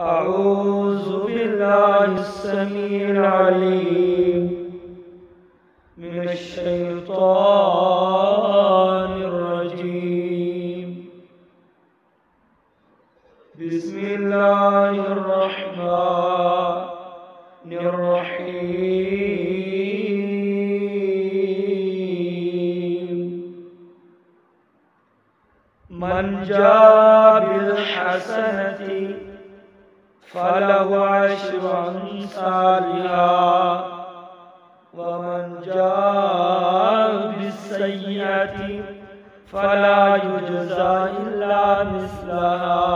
أعوذ بالله السميع العليم من الشيطان الرجيم. بسم الله الرحمن الرحيم. من جاء بالحسنة فله عشر أمثالها ومن جاء بالسيئة فلا يجزى إلا مثلها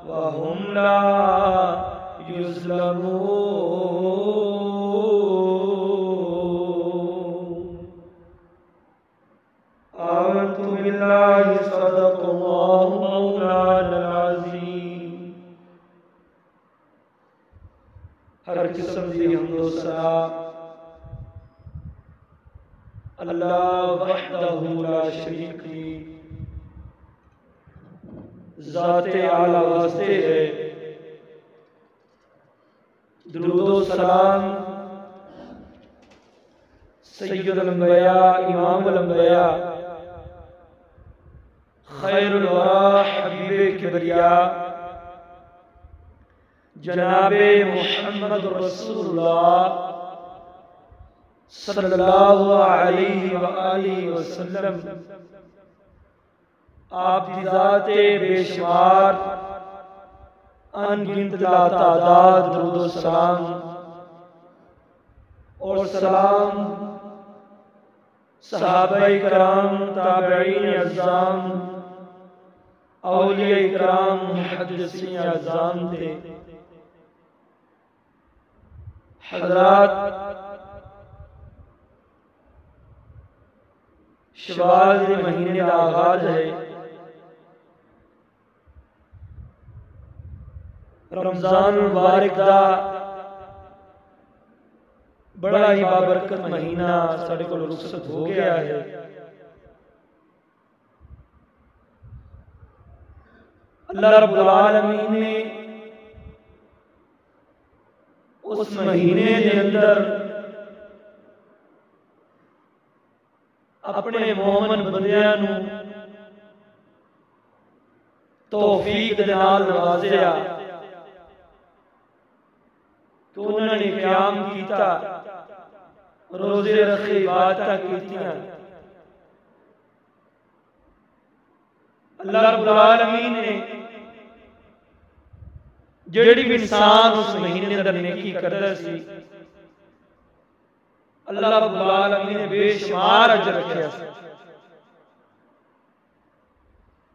وهم لا يظلمون. آمنت بالله صدق الله مولانا العظيم. ہر قسم دی حمد و ثنا اللہ وحدہ لا شریک دی ذات اعلی واسطے ہے. درود و سلام سید الانبیاء امام الانبیاء خیر الورا حبیب کبریا جناب محمد رسول اللہ صلی اللہ علیہ وآلہ وسلم آپ کی ذات بے شمار ان گنت لا تعداد درود و سلام اور سلام صحابہ کرام تابعین اعظام اولیاء کرام محدثین اعظام تھے. حضرات شوال کے مہینے کا آغاز ہے. رمضان المبارک دا بڑا ہی بابرکت مہینہ ساڈے کول رخصت ہو گیا ہے. اللہ رب العالمین نے اس مہینے کے اندر اپنے مومن بندیاں نو توفیق دے نال نوازیا کہ انہوں نے قیام کیتا، روزے رکھے، عبادتاں کیتیاں. اللہ رب العالمین نے جڑی بھی انسان اس مہینے اندر نیکی کردا سی اللہ رب العالمین نے بے شمار اجر رکھیا سی.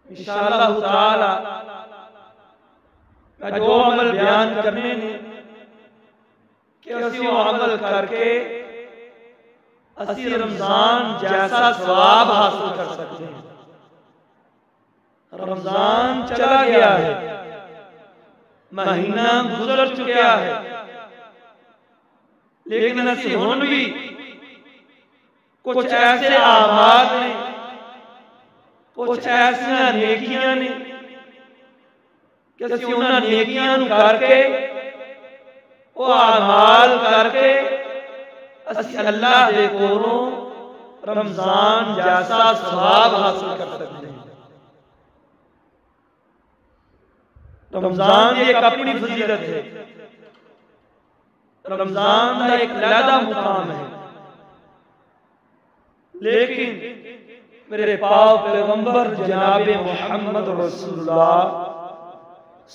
انشاءاللہ تعالی میں جو عمل بیان کرنے نے کہ اسی وہ عمل کر کے اسی رمضان جیسا ثواب حاصل کر سکتے ہیں. رمضان چلا گیا ہے، مہینہ گزر چکا ہے، لیکن اسی ہن بھی کچھ ایسے اعمال نے، کچھ ایسی نیکیاں نے کہ اسی انہاں نیکیاں نو کر کے وہ اعمال کر کے اسی اللہ دے کولوں رمضان جیسا ثواب حاصل کر سکتے ہیں. رمضان ایک اپنی فضیلت ہے، رمضان کا ایک علیحدہ مقام ہے، لیکن میرے پاک پیغمبر جناب محمد رسول اللہ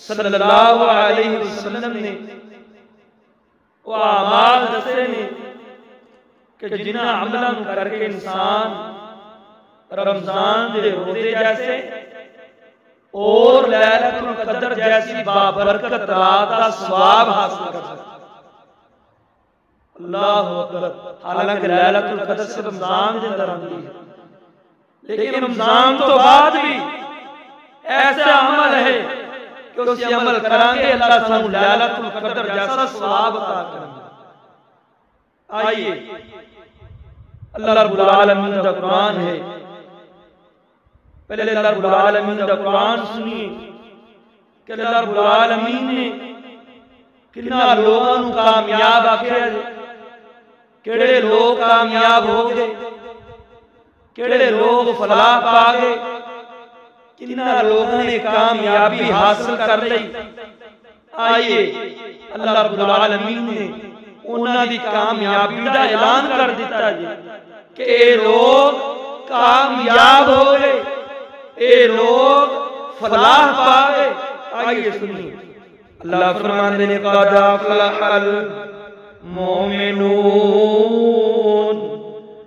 صلی اللہ علیہ وسلم نے وہ اعمال دسے نے کہ جنہاں عملاں کر کے انسان رمضان دے روزے جیسے اور لیلۃ القدر جیسی بابرکت رات کا ثواب حاصل کر سکتا. اللہ اکبر. حالانکہ لیلۃ القدر سے رمضان کے اندر آتی ہے، لیکن رمضان تو بعد بھی ایسا عمل ہے کہ اسی عمل کرانگے اللہ سانو لیلۃ القدر جیسا ثواب عطا کریں گے. آئیے اللہ رب العالمین کا قرآن ہے، پہلے اللہ رب العالمین کا قرآن سنیے کہ اللہ رب العالمین نے کنا لوگوں نو کامیاب آکھیا جے، کیڑے لوگ کامیاب ہو گئے، کیڑے لوگ فلاح پا گئے، کنا لوگوں نے کامیابی حاصل کر لئی۔ آئیے اللہ رب العالمین نے انہاں دی کامیابی دا اعلان کر دیتا جی کہ اے لوگ کامیاب ہو گئے، اے لوگ فلاح پا گئے۔ آئیے سنیے اللہ فرماندے نے قد افلح المؤمنون،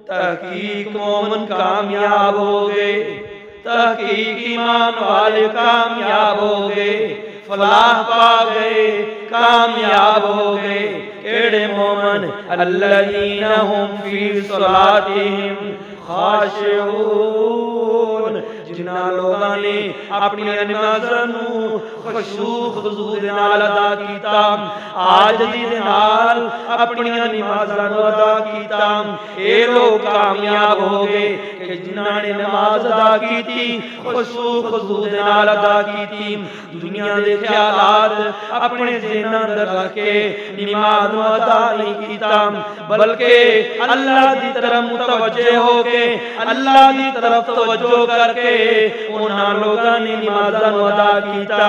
تحقیق مومن کامیاب ہو گئے، تحقیق ایمان والے کامیاب ہو گئے، فلاح پا گئے، کامیاب ہو گئے۔ کیڑے مومن الذین هم فی صلاتہم خاشعون، جنہ لوگاں نے اپنی نمازاں نو خشوع خضوع دے نال ادا کیتا، عاجزی دے نال اپنی نمازاں نو ادا کیتا، اے لوگ کامیاب ہو گئے کہ جنہاں نے نماز ادا کیتی، خشوع خضوع دے نال ادا کیتی، دنیا دے خیالات اپنے ذہن اندر رکھ کے نماز نو ادا نہیں کیتا، بلکہ اللہ دی طرف متوجہ ہو کے اللہ دی طرف توجہ کر کے انہاں لوگاں نے نمازاں نو ادا کیتا،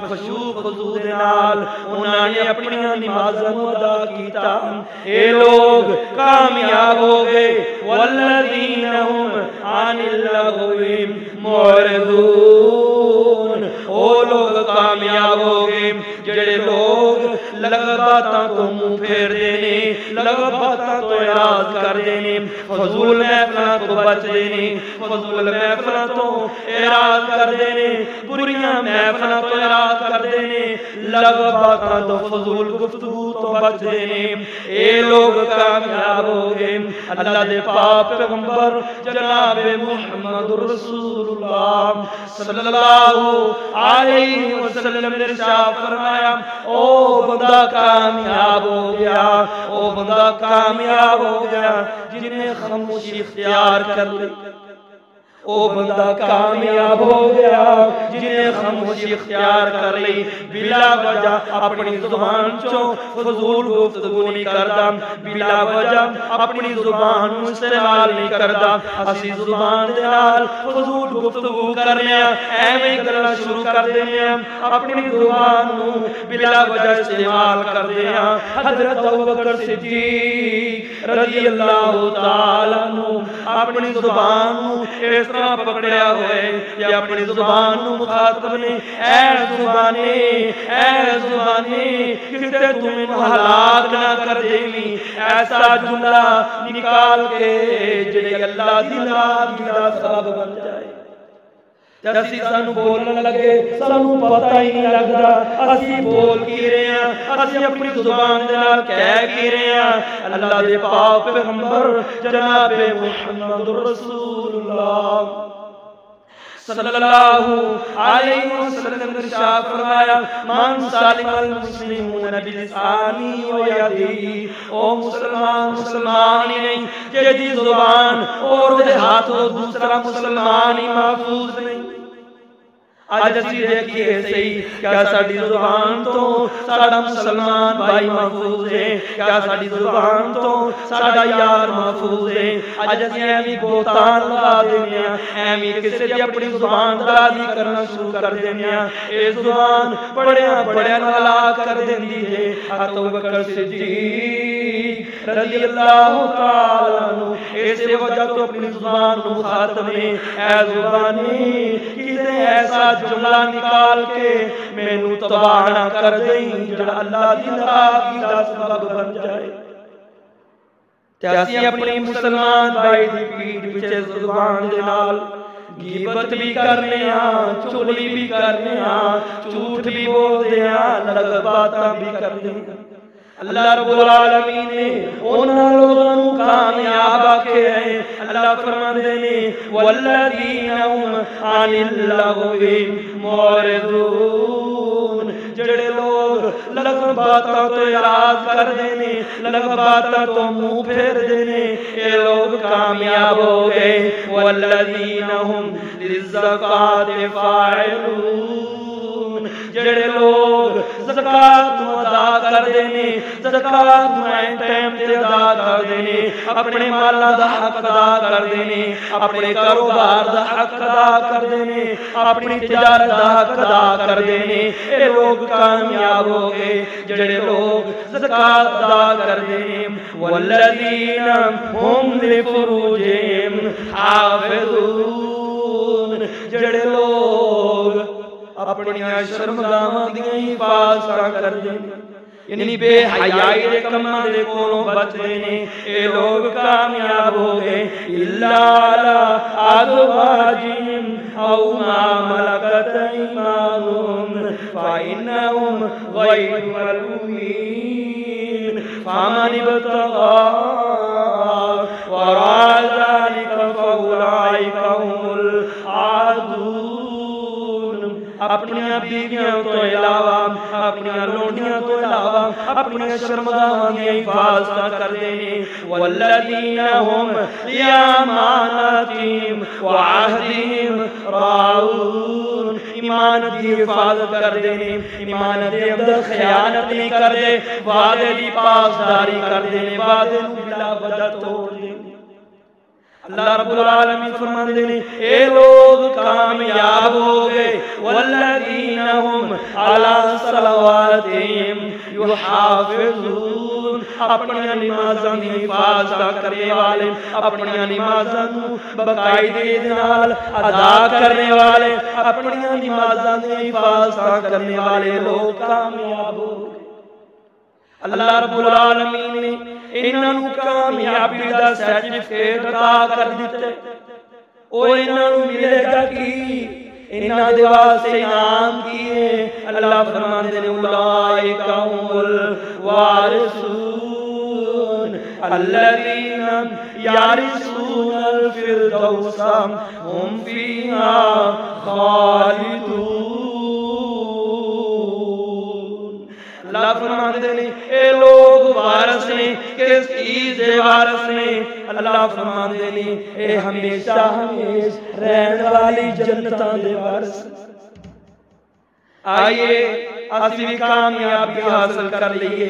خشوع خضوع دے نال انہاں نے اپنی نمازاں نو ادا کیتا، اے لوگ کامیاب ہو گئے۔ والذین هم عن اللغو معرضون، او لوگ کامیاب ہو گئے جڑے لوگ لغو باتاں تو منہ پھیر دینے، لغو باتاں تو اعراض کر دینے، فضول محفلاں تو بچ دینے، فضول محفلاں تو اعراض کر دینے، بریاں محفلاں تو اعراض کر دینے، لغو باتاں تو فضول گفتگو تو بچ دینے، اے لوگ کامیاب ہو گئے۔ اللہ دے پاک پیغمبر جناب محمد رسول اللہ صلی اللہ علیہ وسلم نے ارشاد فرمایا، او بندہ کامیاب ہو گیا، او بندہ کامیاب ہو گیا جن نے خاموشی اختیار کر لی، او بندہ کامیاب ہو گیا جن نے خاموشی اختیار کر لی، بلا وجہ اپنی زبان چوں فضول گفتگو نہیں کردا، بلا وجہ اپنی زبان نو استعمال نہیں کردا۔ اسی زبان دے نال فضول گفتگو کرنے ایویں گلاں شروع کر دینے، اپنی زبان نو بلا وجہ استعمال کردے ہاں۔ حضرت ابوبکر صدیق رضی اللہ تعالیٰ عنہ اپنی زبان نو اس طرح پکڑیا ہوئے یا اپنی زبان نو مخاطب نے، اے زبانی کتے تمہیں ہلاک نہ کر دیویں، ایسا جملہ نکال کے جڑے اللہ دی ناراضگی دا سبب بن جائے۔ اسی سانو بولن لگے سانو پتہ ہی نہیں لگدا اسی بول کی رہے ہیں، اسی اپنی زبان دے نال کہہ کی رہے ہیں۔ اللہ دے پاک پیغمبر جناب محمد رسول اللہ صلی اللہ علیہ وسلم نے ارشاد فرمایا، من سالم المسلمون بلسانی و یدی، او مسلمان ہی نہیں جدی زبان اور دے ہاتھوں دوسرا مسلمان ہی محفوظ نہیں۔ آج اسی دیکھئے صحیح کیا ساڑی زبان تو ساڑا مسلمان بھائی محفوظ ہے، کیا ساڑی زبان تو ساڑا یار محفوظ ہے۔ آج اسی ایمی بہتان لگا دینے ہیں، ایمی کسی دی اپنی زبان درازی کرنا شروع کر دینے ہیں، اے زبان بڑے ہلاک کر دیندی ہے۔ حضرت ابوبکر صدیق رضی اللہ تعالیٰ عنہ ایسے وجہ تو اپنی زبان مخاطب نے، اے زبانی کسی ایسا جملہ نکال کے میں نو تباہ نہ کر دیں جڑا اللہ دی ناراضگی دا سبب بن جائے۔ تیاسی اپنی مسلمان بھائی دی پیٹھ پیچھے زبان دے نال غیبت بھی کرنے ہاں، چغلی بھی کرنے ہاں، جھوٹ بھی بول دے ہاں، لغو باتاں بھی کرنے ہاں۔ اللہ رب العالمین نے انہاں لوگوں کو کامیاب آکھے ہیں۔ اللہ فرماندے نے والذین هم عن اللغو معرضون، جڑے لوگ لغو باتاں تو اعراض کر دینے، لغو باتاں تو منہ پھیر دینے، اے لوگ کامیاب ہو گئے۔ والذین هم للزکاة فاعلون، جڑے لوگ زکاة ادا کر دینے، زکات دعائیں ٹائم تے ادا کر دینے، اپنے مالا دا حق ادا کر دینے، اپنے کاروبار دا حق ادا کر دینے، اپنی تجارت دا حق ادا کر دینے، اے لوگ کامیاب ہو گئے جڑے لوگ زکات ادا کر دینے۔ والذین هم لفروجہم حافظون، جڑے لوگ اپنی شرمگاہاں دیاں حفاظتاں کر دینے، یعنی بے حیائی دے کماں دے کولوں بچ دینے، اے لوگ کامیاب ہو گئے۔ الا علی ازواجہم او ما ملکت ایمانہم فإنہم غیر ملومین، فمن ابتغى وراء ذلك فأولئک هم العادون۔ اپنی بیویاں تو علاوہ، اپنی لونڈیاں تو علاوہ، اپنی شرمگاہاں دی حفاظت کر دینے۔ والذین هم لأماناتہم وعہدہم راعون، ایمان دی حفاظت کر دینے، ایمان دے اندر خیانت نہیں کر دے، وعدے دی پاسداری کر دینے، وعدے نو بلا وجہ توڑ دینے۔ اللہ رب العالمین فرماندے نے اے لوگ کامیاب ہو گئے۔ والذین هم علی صلواتہم یحافظون، اپنی نمازاں دی حفاظت کرنے والے، اپنی نمازاں نو باقاعدگی نال ادا کرنے والے، اپنی نمازاں دی حفاظت کرنے والے لوگ کامیاب ہو گئے۔ اللہ رب العالمین نے انہاں نوں کامیابی دا سرٹیفکیٹ عطا کر دتے، او انہاں نوں ملے گا کی؟ انہاں دے واسطے انعام کیے؟ اللہ فرماندے نے اولئک هم الوارثون الذین یرثون الفردوس هم فیہا خالدون۔ اللہ فرماندے نے اے لوگ وارث نے، کس چیز دے وارث نے؟ اللہ فرماندے نے اے ہمیشہ ہمیشہ رہن والی جنتاں دے وارث۔ آئیے اسی بھی کامیابی حاصل کر لیے۔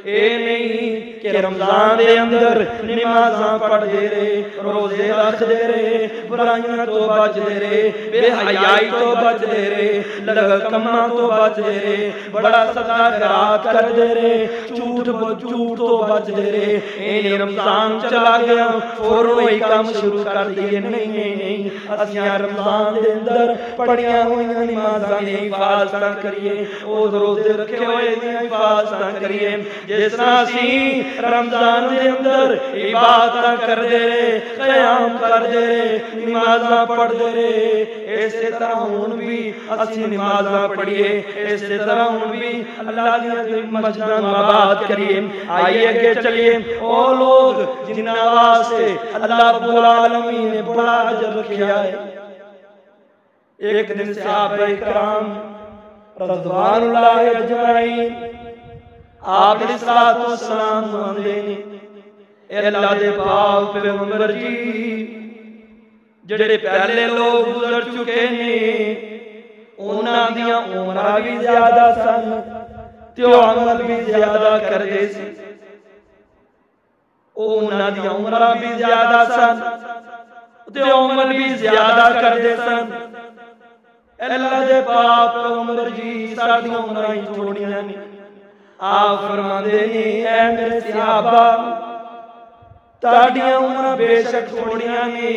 اے نہیں کہ رمضان دے اندر نمازاں پڑھ دے رہے، روزے رکھ دے رہے، برائیاں تو بچ دے رہے، بے حیائی تو بچ دے رہے، لغو کماں تو بچ دے رہے، بڑا صدقہ خیرات کر دے رہے، جھوٹ تو بچ دے رہے۔ اے رمضان چلا گیا فوراً وہی کام شروع کر دیے، نہیں، اسیاں رمضان دے اندر پڑھیاں ہوئیاں نمازاں دی حفاظت کریے، او روزے رکھے ہوئے دی حفاظت کریے۔ جس طرح اسی رمضان دے اندر عبادت کر دے رہے، قیام کر دے رہے، نمازاں پڑھ دے رہے، اسی طرح ہون بھی اسی نمازاں پڑھیے، اسی طرح ہون بھی اللہ کی مسجداں آباد کریے۔ آئیے کہ چلیے او لوگ جنہاں واسطے اللہ رب العالمین نے بڑا اجر رکھیا ہے۔ ایک دن صحابہ کرام رضوان اللہ اجمعین آپ علیہ الصلوۃ والسلام آندے نے اے اللہ دے پاک پیغمبر جی، جڑے پہلے لوگ گزر چکے نے انہاں دیاں عمراں بھی زیادہ سن تے عمل بھی زیادہ کردے سی، انہاں دیاں عمراں بھی زیادہ سن تے عمل بھی زیادہ کردے سن۔ اللہ دے پاک پیغمبر جی ساڈیاں عمراں ہی تھوڑیاں نے۔ آپ فرماندے نے اے میرے صحابہ تاڑیاں عمرہ بے شک تھوڑیاں نے،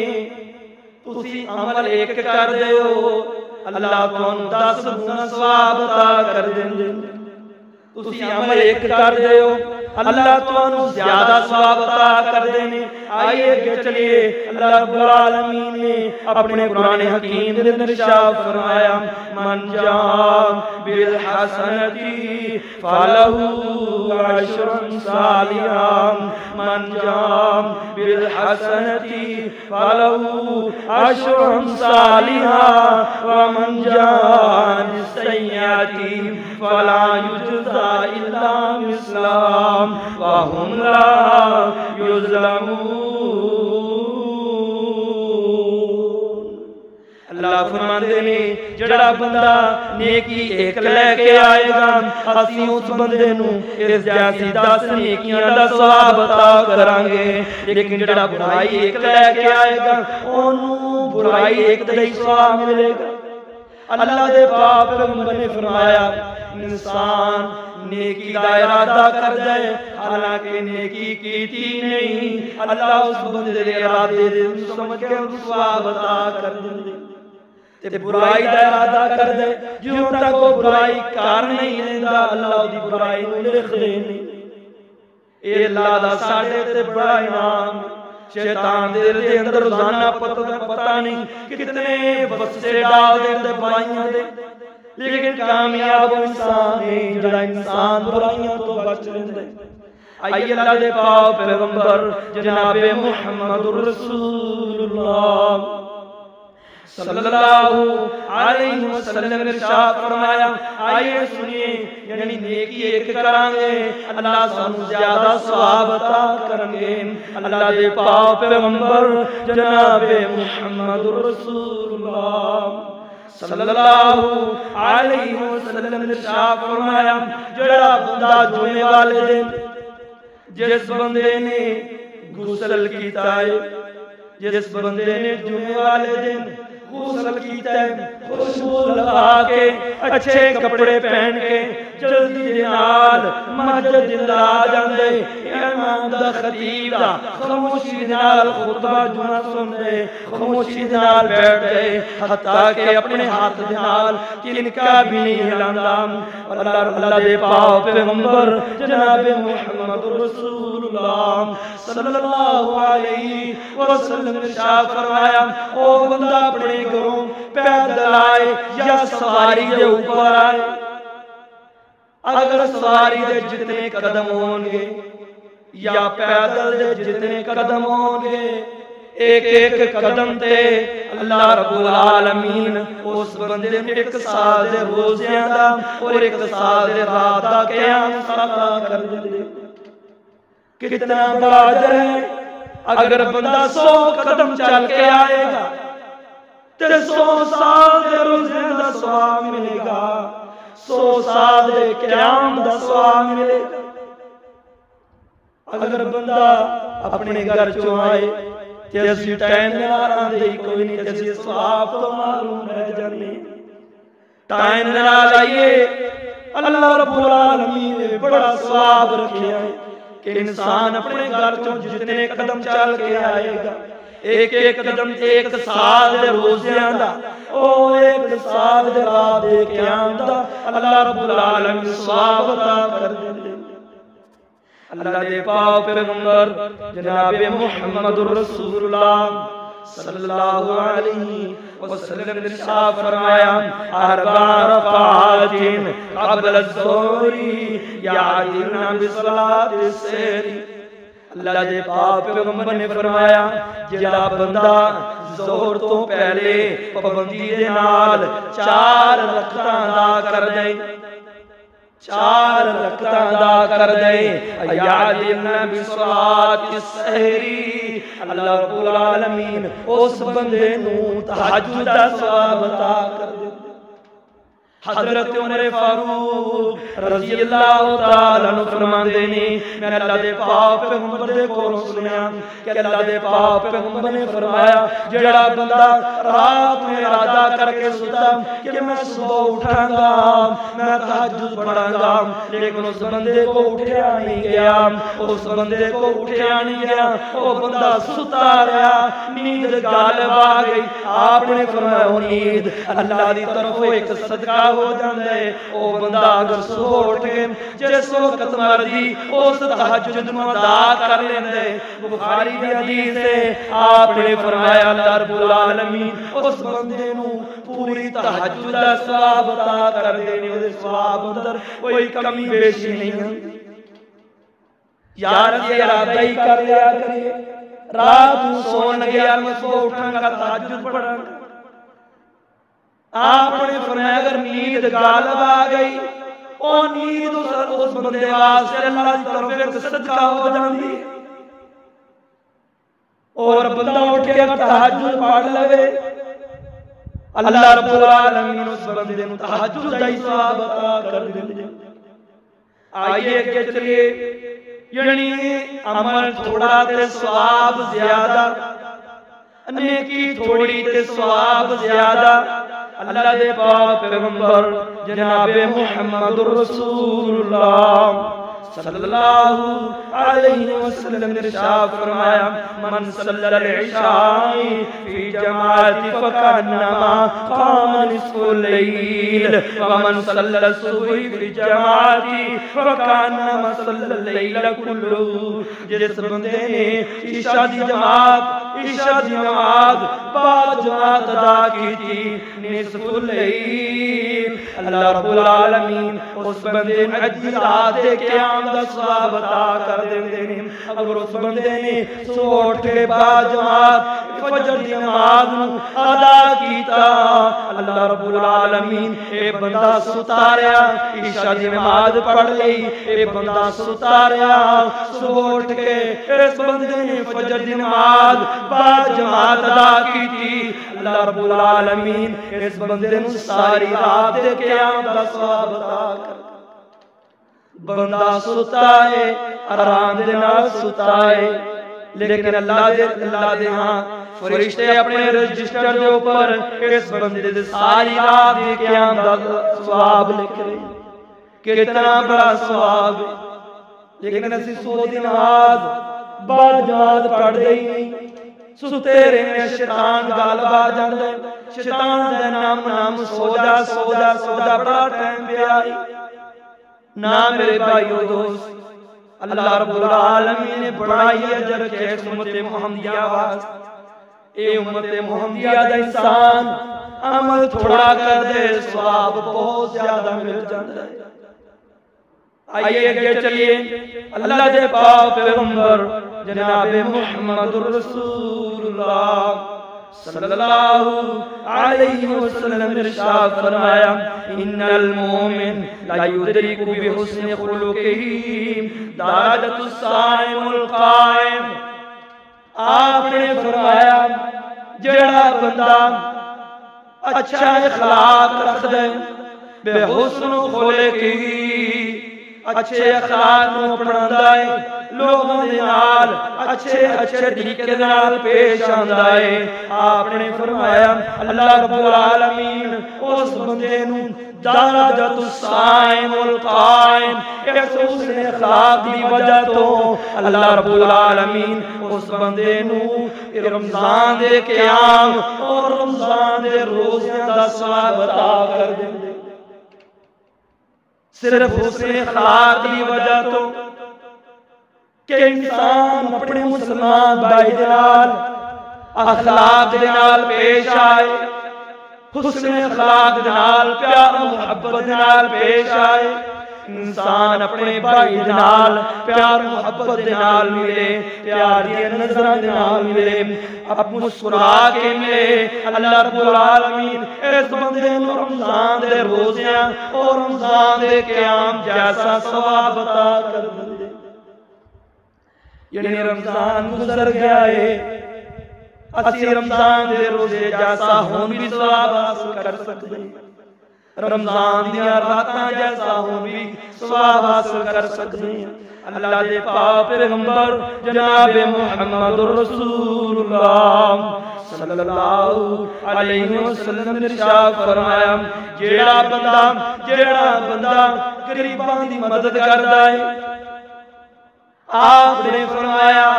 تسی عمل ایک کر دے ہو اللہ تانوں 10 گنا ثواب عطا کر دیں۔ تسی عمل ایک کر دے ہو اللہ تانوں زیادہ ثواب عطا کر دیں۔ آئیے کہ چلیے اللہ رب العالمین نے اپنے قرآن حکیم دے اندر ارشاد فرمایا من جاء بالحسنۃ فلہ عشر امثالها، من جاء بالحسنۃ فلہ عشر امثالها، ومن جاء بالسیئۃ فلا یجزى الا مثلها وهم لا يظلمون۔ اللہ فرماندے نے جڑا بندہ نیکی ایک لے کے آئے گا اسی اس بندے نو اس جیسی 10 نیکیاں دا ثواب عطا کران گے لیکن جڑا برائی ایک لے کے آئے گا اونوں برائی ایک دا ہی ثواب ملے گا اللہ دے پاک پیغمبر نے فرمایا انسان نیکی دا ارادہ کر دے حالانکہ نیکی کیتی نہیں اللہ اس بندے دے ارادے دے سمجھ کے اس ثواب عطا کر دے تے برائی دا ارادہ کر دے جوں تک وہ برائی کر نہیں لیندا اللہ دی برائی نوں لکھ دے نہیں اے اللہ دا ساڈے تے بڑا انعام شیطان دل دے اندر روزانہ پتہ نہیں کتنے بسے ڈال دے برائیاں دے لیکن کامیاب انسان ہے جڑا انسان برائیاں تو بچ لیندا ہے آئی اللہ دے پاک پیغمبر جناب محمد رسول اللہ صلی اللہ علیہ وسلم نے ارشاد فرمایا آئیے سنیے یعنی نیکی ایک کریں گے اللہ سانو زیادہ ثواب عطا کریں گے اللہ دے پاک پیغمبر جناب محمد رسول اللہ صلی اللہ علیہ وسلم نے ارشاد فرمایا جڑا بندہ جمعے والے دن جس بندے نے غسل کیتا ہے جس بندے نے جمعے والے دن غسل کیتا ہے خوشبو لگا کے اچھے کپڑے پہن کے جلدی دے نال مسجد دے آ جاندے امام دا خطیب دا خاموشی دے نال خطبہ جمعہ سن دے خاموشی دے نال بیٹھ گئے حتیٰ کہ اپنے ہاتھ دے نال تنکا بھی نہیں ہلاندا اللہ دے پاک پیغمبر جناب محمد رسول اللہ صلی اللہ علیہ وسلم نے ارشاد فرمایا او بندہ اپنے گھروں پیدل آئے یا سواری دے اوپر آئے اگر سواری دے جتنے قدم ہوں گے یا پیدل دے جتنے قدم ہوں گے ایک ایک قدم تے اللہ رب العالمین اس بندے نے ایک سال دے روزیاں دا اور ایک سال دے رات دا قیام عطا کر دے کتنا بڑا اجر ہے اگر بندہ 100 قدم چل کے آئے گا تے 100 سال دے روزے دا ثواب ملے گا 100 سال دے قیام دا ثواب ملے گا اگر بندہ اپنے گھر چوں آئے تے اسی ٹائم نال آندے کوئی نہیں تے اسی ثواب تو معلوم رہ جانے ٹائم نال آئیے اللہ رب العالمین نے بڑا ثواب رکھیا ہے کہ انسان اپنے گھر چوں جتنے قدم چل کے آئے گا ایک ایک قدم ایک سال دے روزیاں دا او ایک سال دے رات دے قیام دا اللہ رب العالمین ثواب عطا کر دے اللہ دے پاک پیغمبر جناب محمد رسول اللہ صلی اللہ علیہ وسلم نے ارشاد فرمایا 4 رکعات قبل الظہر یعدلن بصلاۃ السحر اللہ دے پاک پیغمبر نے فرمایا جڑا بندہ ظہر تو پہلے پابندی دے نال 4 رکعتاں ادا کر دے 4 رکعتاں ادا کر دے یعدلن بصلاۃ السحر اللہ رب العالمین اس بندے نوں تہجد دا ثواب عطا کر دے حضرت عمر فاروق رضی اللہ تعالی عنہ فرماندے نے میں اللہ دے پاک پیغمبر دے کولوں سنیا کہ اللہ دے پاک پیغمبر نے فرمایا جڑا بندہ رات میں ارادہ کر کے سوتا کہ میں صبح اٹھاں گا میں تہجد پڑھاں گا لیکن اس بندے کو اٹھیا نہیں گیا اس بندے کو اٹھیا نہیں گیا وہ بندہ ستا رہا نیند غالب آ گئی آپ نے فرمایا وہ نیند اللہ دی طرف ایک صدقہ ہو جاندے او بندہ اگر صبح اٹھ کے جس وقت مرضی اس تہجد نو ادا کر لیندے بخاری دی حدیث ہے آپ نے فرمایا اللہ رب العالمین اس بندے نو پوری تہجد دا ثواب عطا کر دینے دے ثواب اندر کوئی کمی بیشی نہیں ہے یار یہ ارادہ ہی کر لیا کریے رات سون گیا میں صبح اٹھاں گا تہجد پڑھاں گا آپ نے فرمایا اگر نیند غالب آ گئی او نیند اس بندے واسطے اللہ کی طرف ایک صدقہ ہو جاندی ہے اور بندہ اٹھ کے تہجد پڑھ لے اللہ رب العالمین اس بندے نو تہجد دا ثواب عطا کر دے۔ آئیے کہ چلیے یعنی عمل تھوڑا تے ثواب زیادہ، نیکی تھوڑی تے ثواب زیادہ، اللہ دے پاک پیغمبر جناب محمد رسول اللہ صلی اللہ علیہ وسلم نے ارشاد فرمایا من صلی العشاء فی جماعت فکانما قام نصف اللیل ومن صلی الصبح فی جماعت فکانما صلی اللیل کلہ۔ جس بندے نے عشاء دی نماز با جماعت ادا کی تھی نصف اللیل، اللہ رب العالمین اس بندے نے اجی رات دے قیام دا ثواب عطا کر دیندے نے۔ اگر اس بندے نے سوٹ کے با جماعت فجر دی نماز ادا کیتا، اللہ رب العالمین اے بندہ ستاریا عشاء دی نماز پڑھ لئی، اے بندہ ستاریا سوٹ کے اس بندے نے فجر دی نماز با جماعت ادا کی تھی، اللہ رب العالمین اس بندے نو ساری رات دے قیام دا ثواب عطا کر۔ بندہ ستا ہے آرام دے نال ستا ہے، لیکن اللہ دے ہاں فرشتے اپنے رجسٹر دے اوپر اس بندے دے ساری رات دے قیام دا ثواب لکھ رہے ہیں۔ کتنا بڑا ثواب ہے، لیکن اسی سو دی نماز با جماعت پڑھ دئی نہیں، ستے رہنے شیطان غالب آ جاندا ہے، شیطان دے نام سو جا بڑا ٹائم پہ آئی۔ نہ میرے بھائیو دوست، اللہ رب العالمین نے بڑائی اجر کے امت محمدیہ واسطے، اے امت محمدیہ دا انسان عمل تھوڑا کر دے ثواب بہت زیادہ مل جاتا ہے۔ آئیے اگے چلیے، اللہ دے پاک پیغمبر جناب محمد رسول اللہ صلی اللہ علیہ وسلم نے ارشاد فرمایا ان المومن لا یدرک بحسن خلقہ درجۃ الصائم القائم۔ آپ نے فرمایا جڑا بندہ اچھا اخلاق رکھدا ہے بے حسن خلقہ، اچھے اخلاق نو اپنادا ہے، لوگوں دے نال اچھے طریقے نال پیش آندا ہے۔ آپ نے فرمایا اللہ رب العالمین اس بندے نو درجۃ الصائم القائم، اس حسن اخلاق دی وجہ تو اللہ رب العالمین اس بندے نو رمضان دے قیام اور رمضان دے روزیاں دا ثواب عطا کر دیندے۔ صرف حسن اخلاق دی وجہ تو کہ انسان اپنے مسلمان بھائی دے نال اخلاق دے نال پیش آئے، حسن اخلاق دے نال پیار محبت دے نال پیش آئے، انسان اپنے بھائی دے نال پیار محبت دے نال ملے، پیار دی نظراں دے نال ملے، اب مسکرا کے ملے، اللہ رب العالمین اس بندے نو رمضان دے روزیاں اور رمضان دے قیام جیسا ثواب عطا کر دے۔ یعنی رمضان گزر گیا ہے، اسی رمضان دے روزے جیسا ہون بھی ثواب حاصل کر سکتے ہیں، رمضان دیا راتاں جیسا ہون بھی ثواب حاصل کر سکتے ہیں۔ اللہ دے پاک پیغمبر جناب محمد رسول اللہ صلی اللہ علیہ وسلم نے ارشاد فرمایا جیڑا بندہ غریباں دی مدد کردا ہے، آپ نے فرمایا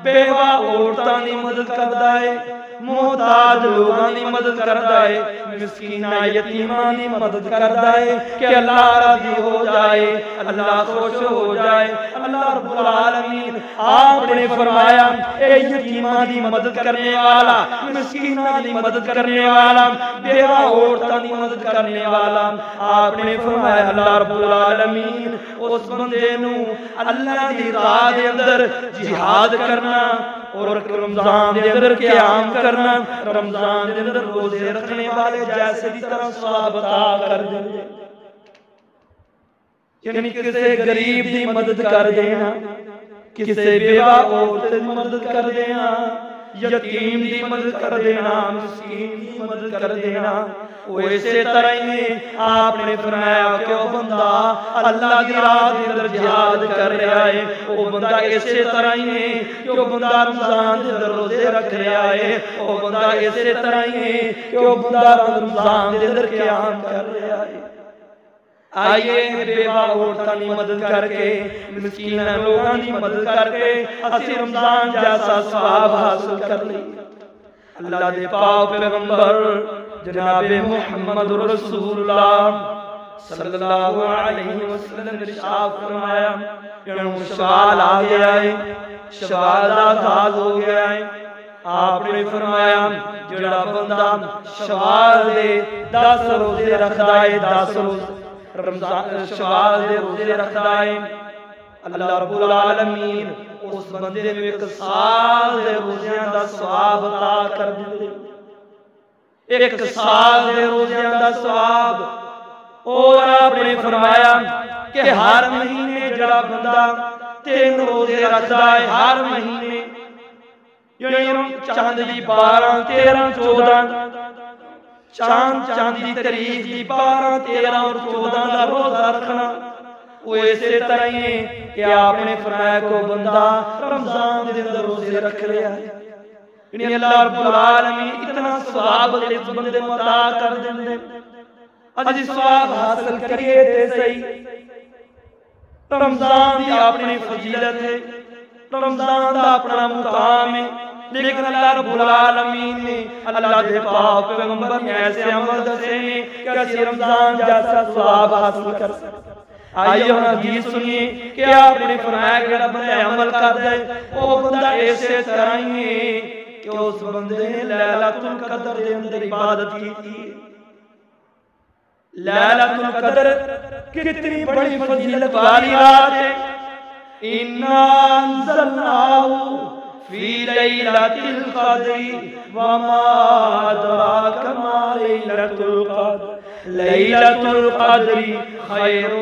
بیوہ عورتاں دی مدد کردا ہے، محتاج لوگاں دی مدد کردا ہے، مسکیناں یتیماں دی مدد کردا ہے کہ اللہ راضی ہو جائے، اللہ خوش ہو جائے۔ اللہ رب العالمین آپ نے فرمایا اے یتیماں دی مدد کرنے والا، مسکیناں دی مدد کرنے والا، بیوہ عورتاں دی مدد کرنے والا، آپ نے فرمایا اللہ رب العالمین اس بندے نو اللہ دی راہ دے اندر جہاد کرنا اور رمضان دے اندر قیام کرنا، رمضان دے اندر روزے رکھنے والے جیسے دی طرح ثواب عطا کر دیں۔ یعنی کسی غریب دی مدد کر دینا، کسی بیوہ عورت دی مدد کر دینا، یتیم دی مدد کر دینا، مسکین دی مدد کر دینا۔ وہ اسی طرح ہی آپ نے فرمایا کہ وہ بندہ اللہ دی راہ دے اندر جہاد کر رہا ہے، وہ بندہ اسی طرح ہی ہے کہ وہ بندہ رمضان دے اندر روزے رکھ رہا ہے، وہ بندہ اسی طرح ہی ہے کہ وہ بندہ رمضان دے اندر قیام کر رہا ہے۔ آئیے بیوہ عورتاں دی مدد کر کے، مسکین لوگاں دی مدد کر کے اسی رمضان جیسا ثواب حاصل کر لیں۔ اللہ دے پاک پیغمبر جناب محمد رسول اللہ صلی اللہ علیہ وسلم نے ارشاد فرمایا شوال آ گیا ہے، شوال دا آغاز ہو گیا ہے۔ آپ نے فرمایا جڑا بندہ شوال دے 10 روزے رکھدا ہے، 10 روزے رمضان شوال دے روزے رکھدا ہے، اللہ رب العالمین اس بندے میں 1 سال دے روزیاں دا ثواب عطا کر دے۔ 1 سال دے روزیاں دا ثواب۔ اور آپ نے فرمایا کہ ہر مہینے جڑا بندہ 3 روزے رکھدا ہے، ہر مہینے یعنی چاند دی 12 13 14 چاند دی تاریخ دی 12 13 اور 14 دا روزہ رکھنا، وہ اسی طرح ہی ہے کہ آپ نے فرمایا کو بندہ رمضان دے اندر روزے رکھ رہا ہے، یعنی اللہ رب العالمین اتنا ثواب اس بندے کو عطا کر دیں۔ اج ثواب حاصل کریے تے صحیح۔ رمضان دی اپنی فضیلت ہے، رمضان دا اپنا مقام ہے، لیکن اللہ رب العالمین نے اللہ دے پاک پیغمبر نے ایسے عمل دسے ہیں کہ اسی رمضان جیسا ثواب حاصل کر سکتے۔ آئیے ہم حدیث سنیے کہ آپ نے فرمایا کہ رب نے عمل کر دے، وہ بندہ ایسے طرح ہی ہے کہ اس بندے نے لیلۃ القدر دے اندر عبادت کی تھی۔ لیلۃ القدر کتنی بڑی فضیلت والی رات ہے۔ اِنَّا أَنزَلْنَاهُ فِي لَيْلَةِ الْقَدْرِ وَمَا أَدْرَاكَ مَا لَيْلَةُ الْقَدْرِ لَيْلَةُ الْقَدْرِ خَيْرٌ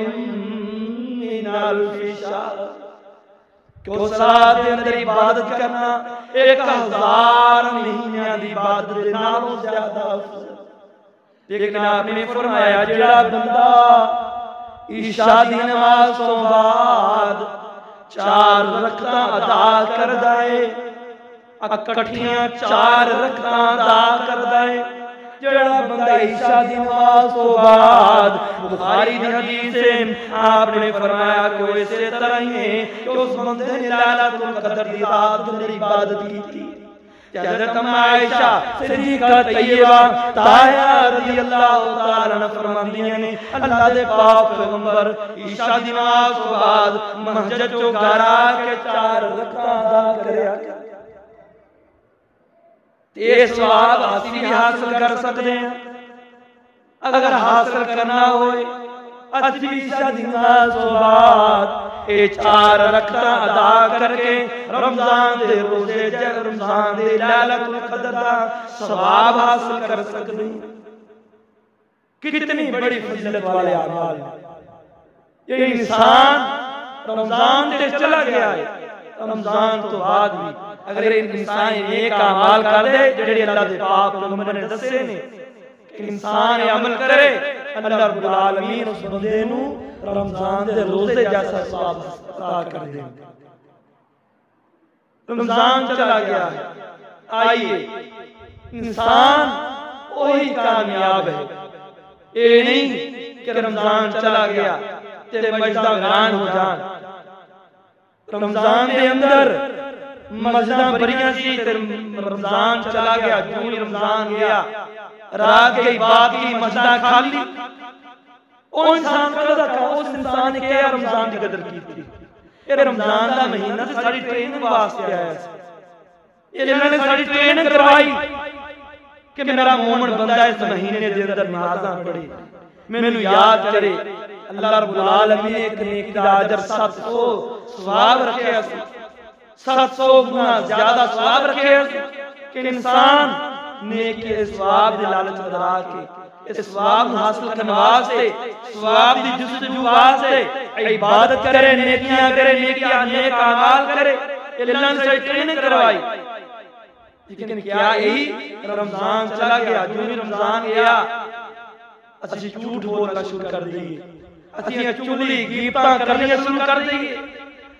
مِّنَ أَلْفِ شَهْرٍ۔ کہ اس رات کے اندر عبادت کرنا 1000 مہینیاں دی عبادت دے نالوں زیادہ افضل۔ لیکن آپ نے فرمایا جڑا بندہ عشاء دی نماز تو بعد 4 رکعتاں ادا کردا ہے، اکٹھیاں 4 رکعتاں ادا کردا ہے، جڑا بندہ عشاء دی نماز تو بعد، بخاری دی حدیث ہے آپ نے فرمایا کہ اسی طرح ہی ہے کہ اس بندے نے لیلۃ القدر دی رات میں عبادت کی تھی۔ حضرت عائشہ صدیقہ طیبہ طاہرہ رضی اللہ تعالیٰ عنہ فرماندیاں نے اللہ دے پاک پیغمبر عشاء دی نماز کے بعد مسجد چوں گھر آ کے 4 رکعتاں ادا کریا۔ یہ ثواب حاصل کر سکتے ہیں اگر حاصل کرنا ہوئے اسی عشاء دی نماز کے بعد 4 رکعتاں ادا کر کے رمضان دے روزے رمضان دے لیلۃ القدر دا ثواب حاصل کر سکتے ہیں۔ کتنی بڑی فضیلت والے اعمال ہیں۔ یہ انسان رمضان تے چلا گیا ہے، رمضان تو بعد بھی اگر انسان نیک اعمال کر دے جڑے اللہ دے پاک پیغمبر نے دسے نے کہ انسان عمل کرے، اللہ رب العالمین اس بندے نو رمضان دے روزے جیسا ثواب عطا کر دے۔ رمضان چلا گیا ہے، آئیے انسان وہی کامیاب ہے۔ یہ نہیں کہ رمضان چلا گیا تے مجدہ گران ہو جان۔ رمضان دے اندر مجدہ بریاں سی تے رمضان چلا گیا، جو رمضان گیا رات گئی باقی مجدہ خالی۔ وہ انسان قدر کا اس انسان نے کیا رمضان کی قدر کی تھی۔ یہ رمضان دا مہینہ سے ساری ٹریننگ واسطے آیا ہے، یہ انہوں نے ساری ٹریننگ کروائی کہ میرا مومن بندہ اس مہینے دے اندر نمازاں پڑھے، میں نے یاد کرے۔ اللہ رب العالمین ایک نیکی دا اجر 700 ثواب رکھے، 700 گنا زیادہ ثواب رکھے کہ انسان نیکی ثواب دے لالچ اندر آ کے اس ثواب حاصل کرنے واسطے، ثواب دی جستجو واسطے عبادت کرے، نیکیاں کرے، نیک اعمال کرے۔ اللہ نے صحیح ٹریننگ کروائی۔ لیکن کیا یہی رمضان چلا گیا؟ جو ہی رمضان گیا اسی جھوٹ بولنا شروع کر دیئے، اسی چگلی غیبتاں کرنی شروع کر دیئے،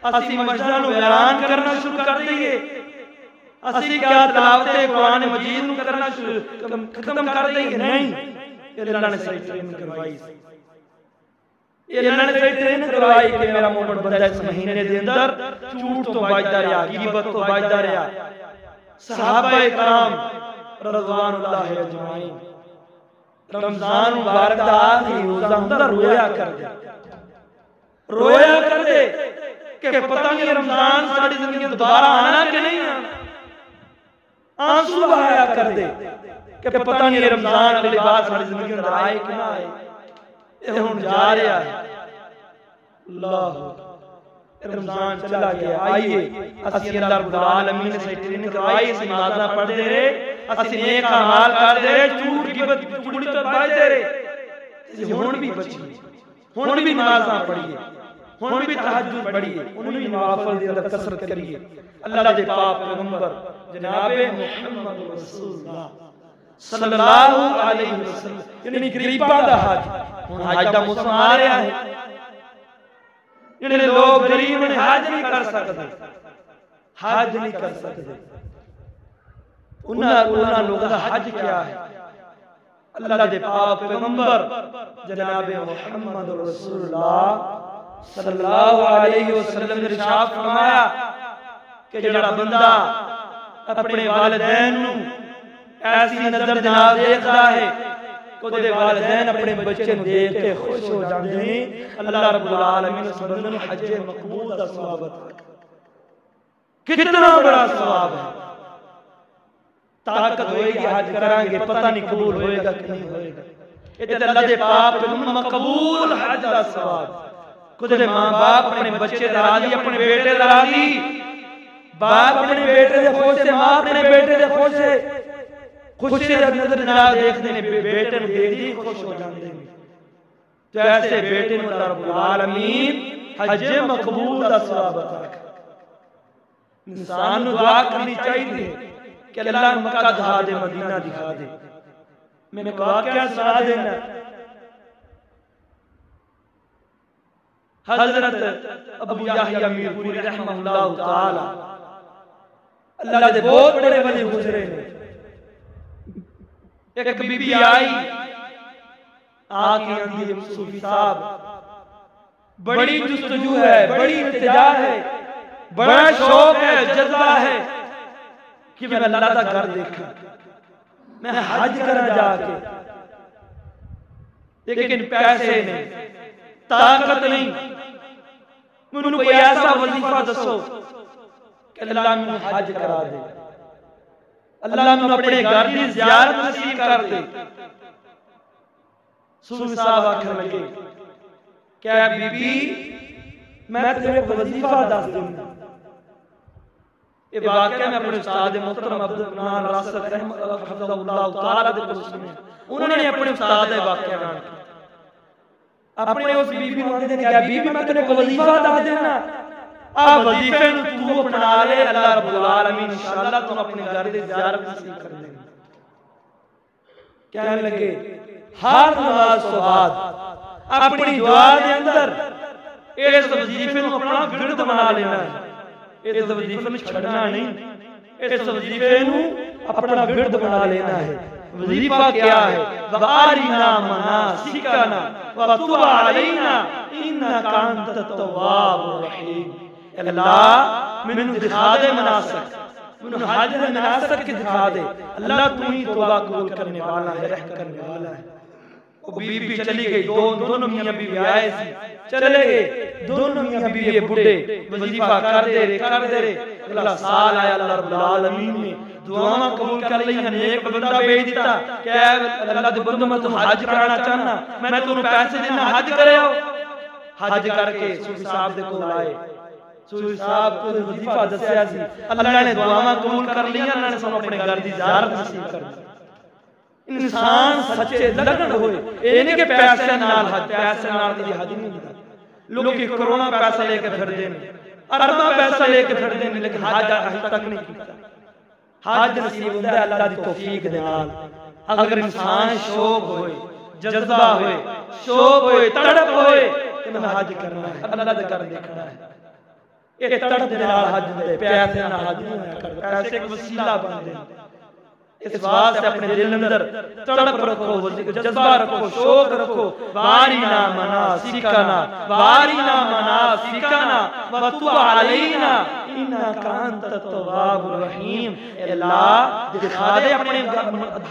اسی مسجداں نوں ویران کرنا شروع کر دیئے، اسی کیا تلاوت قرآن مجید نوں کرنا ختم کر دیئے۔ نہیں، یہ اللہ نے صحیح ٹریننگ کروائی، یہ اللہ نے صحیح ٹریننگ کروائی کہ میرا مومن بندہ اس مہینے دے اندر جھوٹ تو بچدا رہیا، غیبت تو بچدا رہیا۔ صحابہ کرام رضوان اللہ اجمعین رمضان مبارک دا آخری روزہ ہوندا رویا کر دے، رویا کر دے کہ پتہ نہیں رمضان ساڈی زندگی دوبارہ آنا کہ نہیں آنا، آنسو بہایا کر دے کہ پتہ نہیں رمضان اگلی بار ساڈی زندگی اندر آئے کہ نہ آئے، یہ ہن جا رہا ہے۔ اللہ رمضان چلا گیا، آئیے اسی اللہ رب العالمین سے ٹریننگ کروائی، اسی نمازاں پڑھتے رہے، اسی نیک اعمال کرتے رہے، جھوٹ غیبت چگلی تو بچتے رہے، ہن بھی بچیے، ہن بھی نمازاں پڑھیے، ہن بھی تہجد پڑھیے، ہن بھی نوافل دے اندر کثرت کریے۔ اللہ دے پاک پیغمبر جناب محمد رسول اللہ صلی اللہ علیہ وسلم یعنی غریباں دا حج، ہن حج دا موسم آ رہا ہے، جنہیں لوگ غریب نے حج نہیں کر سکتے، حج نہیں کر سکتے، انہاں لوگوں کا حج کیا ہے؟ اللہ دے پاک پیغمبر جناب محمد رسول اللہ صلی اللہ علیہ وسلم نے ارشاد فرمایا کہ جڑا بندہ اپنے والدین نوں ایسی نظر دے نال دیکھدا ہے کہ دے والدین اپنے بچے نوں دیکھ کے خوش ہو جاندے ہیں، اللہ رب العالمین اس بندے نوں حج مقبول دا ثواب عطا کرے۔ کتنا بڑا ثواب ہے، طاقت ہوئے گی حج کریں گے، پتہ نہیں قبول ہوئے گا کہ نہیں ہوئے گا۔ یہ اللہ دے پاک مقبول حج دا ثواب۔ کچھ ماں باپ اپنے بچے راضی، اپنے بیٹے راضی، باپ اپنے بیٹے دے خوش ہے، ماں اپنے بیٹے دے خوش ہے، خوشی دے نظر نال دیکھدے نے بیٹے نوں دیکھ دی خوش ہو جاندے نے۔ تو ایسے بیٹے نوں اللہ رب العالمین حج مقبول دا ثواب عطا کرے۔ انسان نوں دعا کرنی چاہیے کہ اللہ مکہ دکھا دے، مدینہ دکھا دے۔ میں ایک واقعہ سنا دینا، حضرت ابو یحییٰ میرپوری رحمہ اللہ تعالی اللہ دے بہت بڑے ولی گزرے نے۔ ایک بی بی آئی آگے آندھی صوفی صاحب، بڑی جستجو ہے، بڑی التجا ہے، بڑا شوق ہے، جذبہ ہے کہ میں اللہ دا گھر دیکھا، میں حج کرنا جا کے، لیکن پیسے نہیں، طاقت نہیں، انہوں کوئی ایسا وظیفہ دسو کہ اللہ میں حج کرا دے، اللہ میں اپنے گھر دی زیارت نصیب کر دے۔ صوفی صاحب آکھنے لگے کیا بی بی میں تمہیں ایک وظیفہ دس دوں گا۔ یہ واقعہ میں اپنے استاد محترم عبدالمنان راسخ حفظہ اللہ تعالیٰ دے کو سنے، انہوں نے اپنے استاد واقعہ بیان کیا۔ اپنے اس بی بی نے کہا بی بی میں تمہیں ایک وظیفہ دس دینا، آپ وظیفے تو اپنا لے، اللہ رب العالمین انشاءاللہ تم اپنے گھر دی زیارت نصیب کر دیں گے۔ کہنے لگے ہر نماز تو بعد اپنی دعا دے اندر اس وظیفے نو اپنا ورد بنا لینا ہے، اس وظیفے میں چھڑنا نہیں، اس وظیفے نو اپنا ورد بنا لینا ہے۔ وظیفہ کیا ہے؟ وَآرِنَا مَنَاسِكَنَا وَتُبْ عَلَيْنَا إِنَّكَ أَنْتَ التَّوَّابُ الرَّحِيمُ۔ اللہ منو دکھا دے مناسک، منو حج مناسک کی دکھا دے، اللہ تو ہی توبہ قبول کرنے والا ہے، رحم کرنے والا ہے۔ وہ بی بی چلی گئی، دونوں میاں بی بی آئے سی، چلے گئے، دونوں میاں بی بی بڑھے وظیفہ کر دے رہے، اگلا سال آیا، اللہ رب العالمین نے دعاواں قبول کر لئی ہیں، ایک بندہ بھیج دیتا کہ اللہ دے بندو میں تم حج کرانا چاہنا، میں تمہیں پیسے دینا، حج کرے ہو۔ حج کر کے صوفی صاحب دے کول آئے، صوفی صاحب کو وظیفہ دسیا سی، اللہ نے دعاواں قبول کر لی، اللہ نے سب اپنے گھر دی زیارت نصیب کر دی۔ انسان سچے لگن ہوئے، یہ نہیں کہ پیسے نال حج، پیسے نال دی حج نہیں ہوتا۔ لوگ کروڑا پیسہ لے کے پھر دیں، ارباں پیسہ لے کے پھر دیں، لیکن حج تک نہیں کیتا۔ حج نصیب ہوندا ہے اللہ دی توفیق دے نال اگر انسان شوق ہوئے جذبہ ہوئے شوق ہوئے تڑپ ہوئے کہ میں حج کرنا ہے اللہ دے گھر دیکھنا ہے یہ تڑپ دے نال حج دے پیسے نال حج نہیں ہویا کردا پیسے ایک وسیلہ بن دے اس واسطے اپنے دل اندر تڑپ رکھو جذبہ رکھو شوق رکھو وارنا مناسکنا وارنا مناسکنا وتب علینا انک انت التواب الرحیم اللہ دکھا دے اپنے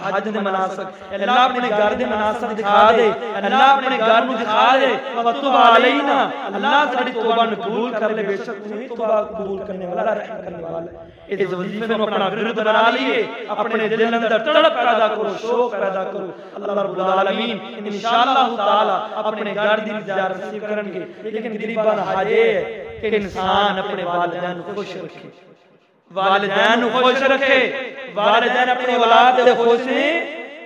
حج دے مناسک اللہ اپنے گھر دے مناسک دکھا دے اللہ اپنے گھر نو دکھا دے وتب علینا اللہ ساری توبہ قبول کر لے بے شک تو توبہ قبول کرنے والا رحم کرنے والا اس وظیفے میں اپنا ورد بنا لیے اپنے دل اندر تڑپ پیدا کرو شوق پیدا کرو اللہ رب العالمین انشاءاللہ تعالی اپنے گھر دی زیارت نصیب کرن گے لیکن غریبان حج ہے کہ انسان اپنے والدین کو خوش رکھے والدین کو خوش رکھے والدین اپنے اولاد سے خوش ہیں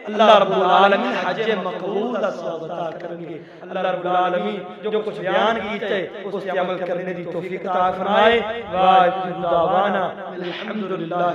اللہ رب العالمین حج مقبول دا ثواب عطا کریں گے اللہ رب العالمین جو کچھ بیان کیتا ہے اس پہ عمل کرنے دی توفیق عطا فرمائے واجب دعوانا الحمدللہ